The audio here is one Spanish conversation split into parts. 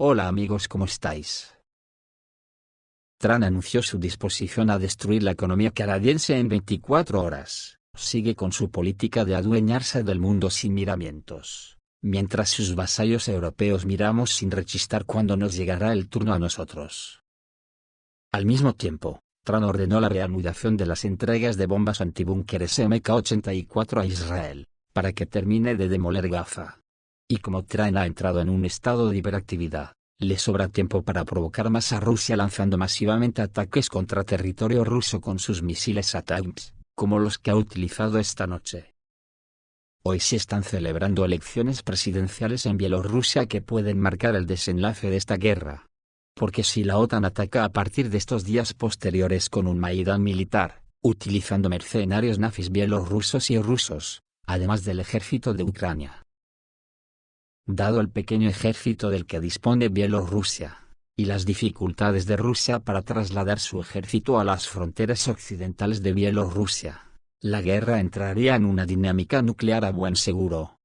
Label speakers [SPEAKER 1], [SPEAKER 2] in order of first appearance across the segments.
[SPEAKER 1] Hola amigos, ¿cómo estáis? Trump anunció su disposición a destruir la economía canadiense en 24 horas. Sigue con su política de adueñarse del mundo sin miramientos, mientras sus vasallos europeos miramos sin rechistar cuando nos llegará el turno a nosotros. Al mismo tiempo, Trump ordenó la reanudación de las entregas de bombas antibúnkeres MK-84 a Israel, para que termine de demoler Gaza. Y como Trump ha entrado en un estado de hiperactividad, le sobra tiempo para provocar más a Rusia lanzando masivamente ataques contra territorio ruso con sus misiles ATACMS, como los que ha utilizado esta noche. Hoy se están celebrando elecciones presidenciales en Bielorrusia que pueden marcar el desenlace de esta guerra. Porque si la OTAN ataca a partir de estos días posteriores con un Maidán militar, utilizando mercenarios nazis bielorrusos y rusos, además del ejército de Ucrania. Dado el pequeño ejército del que dispone Bielorrusia, y las dificultades de Rusia para trasladar su ejército a las fronteras occidentales de Bielorrusia, la guerra entraría en una dinámica nuclear a buen seguro.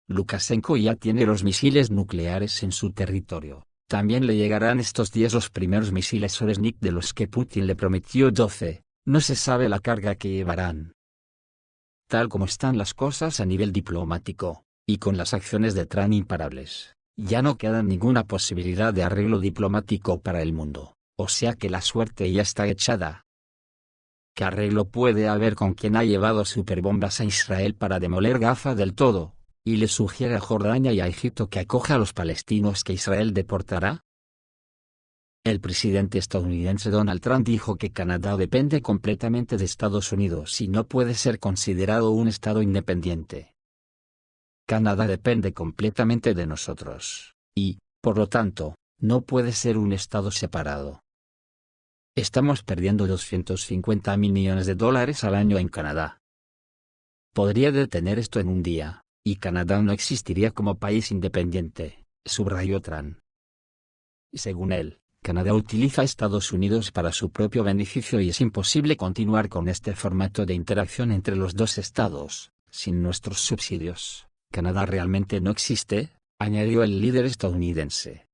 [SPEAKER 1] Lukashenko ya tiene los misiles nucleares en su territorio, también le llegarán estos días los primeros misiles Oresnik de los que Putin le prometió 12, no se sabe la carga que llevarán. Tal como están las cosas a nivel diplomático, y con las acciones de Trump imparables, ya no queda ninguna posibilidad de arreglo diplomático para el mundo, o sea que la suerte ya está echada. ¿Qué arreglo puede haber con quien ha llevado superbombas a Israel para demoler Gaza del todo, y le sugiere a Jordania y a Egipto que acoja a los palestinos que Israel deportará? El presidente estadounidense Donald Trump dijo que Canadá depende completamente de Estados Unidos y no puede ser considerado un estado independiente. Canadá depende completamente de nosotros, y, por lo tanto, no puede ser un estado separado. Estamos perdiendo $250.000 millones al año en Canadá. Podría detener esto en un día, y Canadá no existiría como país independiente, subrayó Trump. Según él, Canadá utiliza a Estados Unidos para su propio beneficio y es imposible continuar con este formato de interacción entre los dos estados, sin nuestros subsidios. Canadá realmente no existe, añadió el líder estadounidense.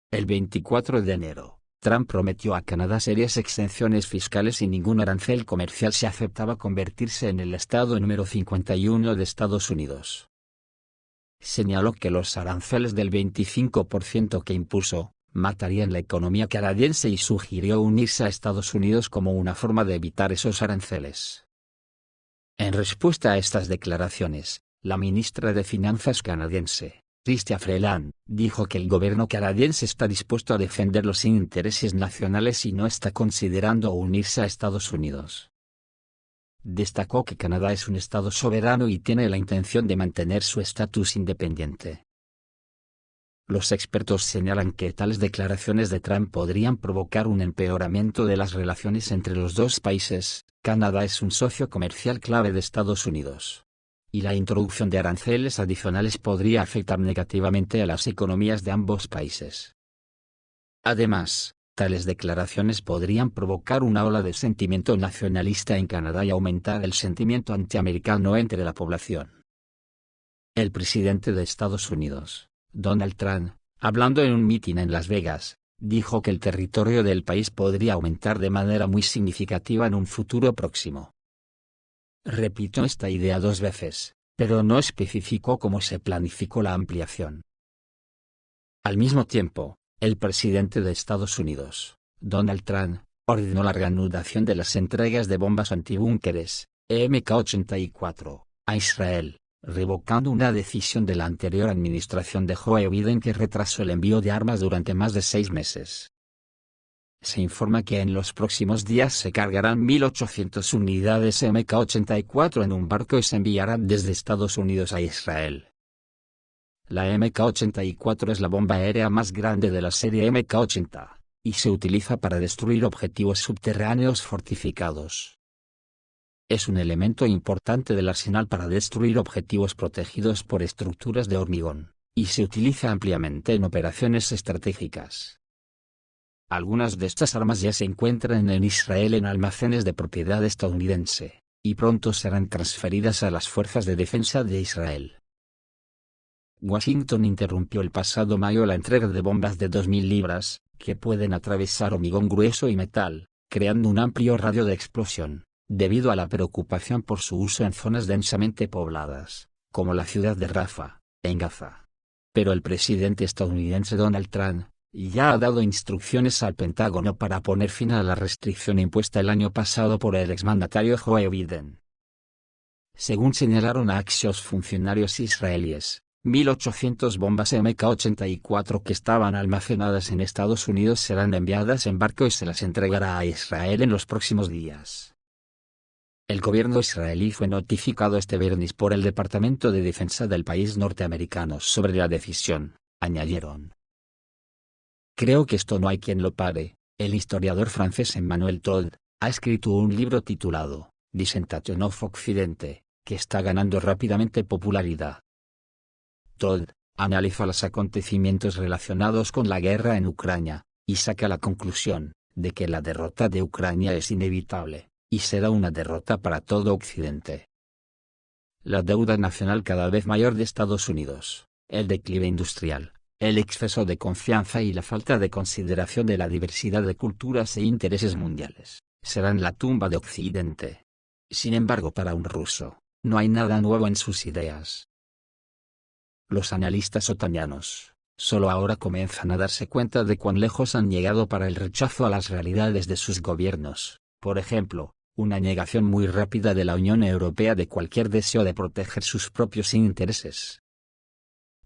[SPEAKER 1] El 24 de enero, Trump prometió a Canadá serias exenciones fiscales y ningún arancel comercial si aceptaba convertirse en el estado número 51 de Estados Unidos. Señaló que los aranceles del 25% que impuso, matarían la economía canadiense y sugirió unirse a Estados Unidos como una forma de evitar esos aranceles. En respuesta a estas declaraciones, la ministra de Finanzas canadiense, Chrystia Freeland, dijo que el gobierno canadiense está dispuesto a defender los intereses nacionales y no está considerando unirse a Estados Unidos. Destacó que Canadá es un estado soberano y tiene la intención de mantener su estatus independiente. Los expertos señalan que tales declaraciones de Trump podrían provocar un empeoramiento de las relaciones entre los dos países. Canadá es un socio comercial clave de Estados Unidos. Y la introducción de aranceles adicionales podría afectar negativamente a las economías de ambos países. Además, tales declaraciones podrían provocar una ola de sentimiento nacionalista en Canadá y aumentar el sentimiento antiamericano entre la población. El presidente de Estados Unidos, Donald Trump, hablando en un mitin en Las Vegas, dijo que el territorio del país podría aumentar de manera muy significativa en un futuro próximo. Repitió esta idea 2 veces, pero no especificó cómo se planificó la ampliación. Al mismo tiempo, el presidente de Estados Unidos, Donald Trump, ordenó la reanudación de las entregas de bombas antibúnkeres, MK-84, a Israel, revocando una decisión de la anterior administración de Joe Biden que retrasó el envío de armas durante más de 6 meses. Se informa que en los próximos días se cargarán 1.800 unidades MK-84 en un barco y se enviarán desde Estados Unidos a Israel. La MK-84 es la bomba aérea más grande de la serie MK-80, y se utiliza para destruir objetivos subterráneos fortificados. Es un elemento importante del arsenal para destruir objetivos protegidos por estructuras de hormigón, y se utiliza ampliamente en operaciones estratégicas. Algunas de estas armas ya se encuentran en Israel en almacenes de propiedad estadounidense, y pronto serán transferidas a las fuerzas de defensa de Israel. Washington interrumpió el pasado mayo la entrega de bombas de 2.000 libras, que pueden atravesar hormigón grueso y metal, creando un amplio radio de explosión, debido a la preocupación por su uso en zonas densamente pobladas, como la ciudad de Rafah, en Gaza. Pero el presidente estadounidense Donald Trump ya ha dado instrucciones al Pentágono para poner fin a la restricción impuesta el año pasado por el exmandatario Joe Biden. Según señalaron a Axios funcionarios israelíes, 1.800 bombas MK-84 que estaban almacenadas en Estados Unidos serán enviadas en barco y se las entregará a Israel en los próximos días. El gobierno israelí fue notificado este viernes por el Departamento de Defensa del país norteamericano sobre la decisión, añadieron. Creo que esto no hay quien lo pare. El historiador francés Emmanuel Todd ha escrito un libro titulado Dissentation of Occidente, que está ganando rápidamente popularidad. Todd analiza los acontecimientos relacionados con la guerra en Ucrania, y saca la conclusión de que la derrota de Ucrania es inevitable, y será una derrota para todo Occidente. La deuda nacional cada vez mayor de Estados Unidos, el declive industrial, el exceso de confianza y la falta de consideración de la diversidad de culturas e intereses mundiales, serán la tumba de Occidente. Sin embargo, para un ruso, no hay nada nuevo en sus ideas. Los analistas otanianos solo ahora comienzan a darse cuenta de cuán lejos han llegado para el rechazo a las realidades de sus gobiernos, por ejemplo, una negación muy rápida de la Unión Europea de cualquier deseo de proteger sus propios intereses.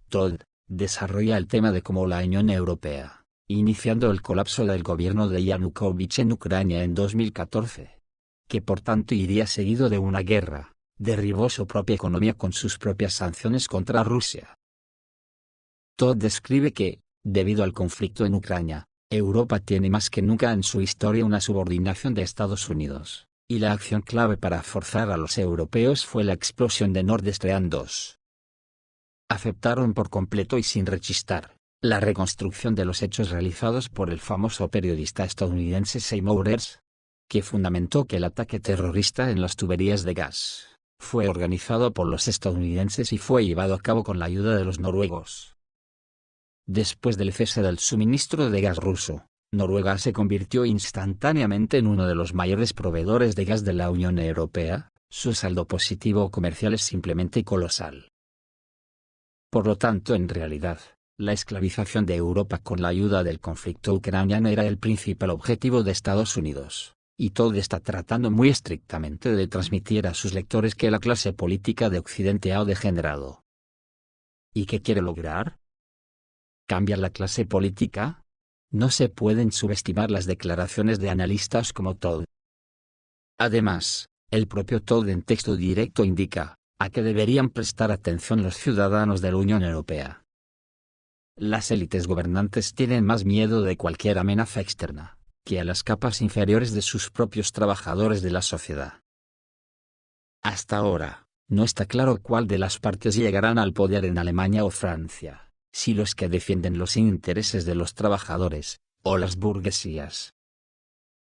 [SPEAKER 1] Todd desarrolla el tema de cómo la Unión Europea, iniciando el colapso del gobierno de Yanukovych en Ucrania en 2014, que por tanto iría seguido de una guerra, derribó su propia economía con sus propias sanciones contra Rusia. Todd describe que, debido al conflicto en Ucrania, Europa tiene más que nunca en su historia una subordinación de Estados Unidos, y la acción clave para forzar a los europeos fue la explosión de Nord Stream 2. Aceptaron por completo y sin rechistar la reconstrucción de los hechos realizados por el famoso periodista estadounidense Seymour Hersh, que fundamentó que el ataque terrorista en las tuberías de gas fue organizado por los estadounidenses y fue llevado a cabo con la ayuda de los noruegos. Después del cese del suministro de gas ruso, Noruega se convirtió instantáneamente en uno de los mayores proveedores de gas de la Unión Europea. Su saldo positivo comercial es simplemente colosal. Por lo tanto, en realidad, la esclavización de Europa con la ayuda del conflicto ucraniano era el principal objetivo de Estados Unidos, y Todd está tratando muy estrictamente de transmitir a sus lectores que la clase política de Occidente ha degenerado. ¿Y qué quiere lograr? ¿Cambiar la clase política? No se pueden subestimar las declaraciones de analistas como Todd. Además, el propio Todd en texto directo indica a qué deberían prestar atención los ciudadanos de la Unión Europea. Las élites gobernantes tienen más miedo de cualquier amenaza externa que a las capas inferiores de sus propios trabajadores de la sociedad. Hasta ahora, no está claro cuál de las partes llegarán al poder en Alemania o Francia, si los que defienden los intereses de los trabajadores, o las burguesías.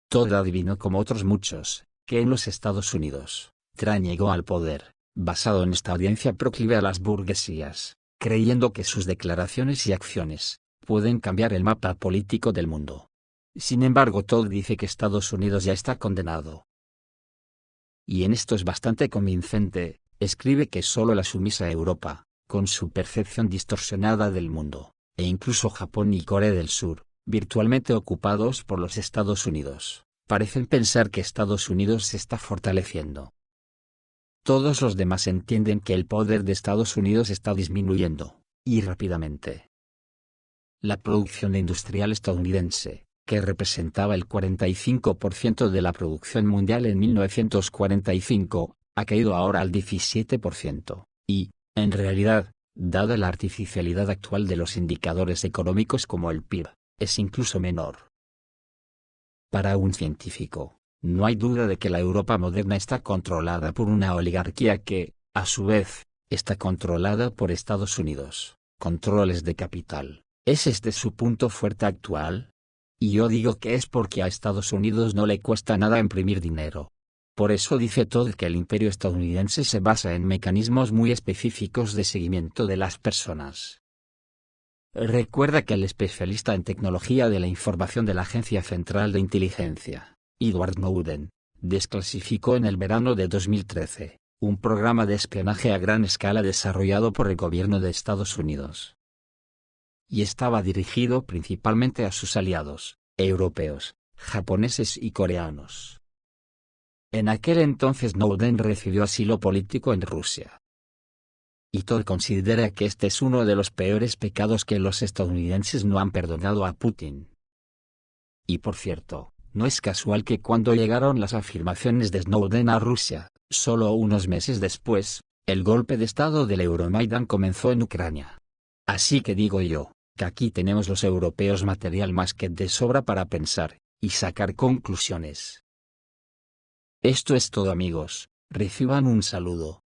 [SPEAKER 1] Todd adivinó, como otros muchos, que en los Estados Unidos, Trump llegó al poder, basado en esta audiencia proclive a las burguesías, creyendo que sus declaraciones y acciones pueden cambiar el mapa político del mundo. Sin embargo, Todd dice que Estados Unidos ya está condenado. Y en esto es bastante convincente. Escribe que solo la sumisa Europa, con su percepción distorsionada del mundo, e incluso Japón y Corea del Sur, virtualmente ocupados por los Estados Unidos, parecen pensar que Estados Unidos se está fortaleciendo. Todos los demás entienden que el poder de Estados Unidos está disminuyendo, y rápidamente. La producción industrial estadounidense, que representaba el 45% de la producción mundial en 1945, ha caído ahora al 17%, y, en realidad, dada la artificialidad actual de los indicadores económicos como el PIB, es incluso menor. Para un científico, no hay duda de que la Europa moderna está controlada por una oligarquía que, a su vez, está controlada por Estados Unidos, controles de capital. ¿Es este su punto fuerte actual? Y yo digo que es porque a Estados Unidos no le cuesta nada imprimir dinero. Por eso dice Todd que el imperio estadounidense se basa en mecanismos muy específicos de seguimiento de las personas. Recuerda que el especialista en tecnología de la información de la Agencia Central de Inteligencia, Edward Snowden, desclasificó en el verano de 2013, un programa de espionaje a gran escala desarrollado por el gobierno de Estados Unidos. Y estaba dirigido principalmente a sus aliados, europeos, japoneses y coreanos. En aquel entonces Snowden recibió asilo político en Rusia. Y Todd considera que este es uno de los peores pecados que los estadounidenses no han perdonado a Putin. Y por cierto, no es casual que cuando llegaron las afirmaciones de Snowden a Rusia, solo unos meses después, el golpe de estado del Euromaidan comenzó en Ucrania. Así que digo yo, que aquí tenemos los europeos material más que de sobra para pensar, y sacar conclusiones. Esto es todo amigos, reciban un saludo.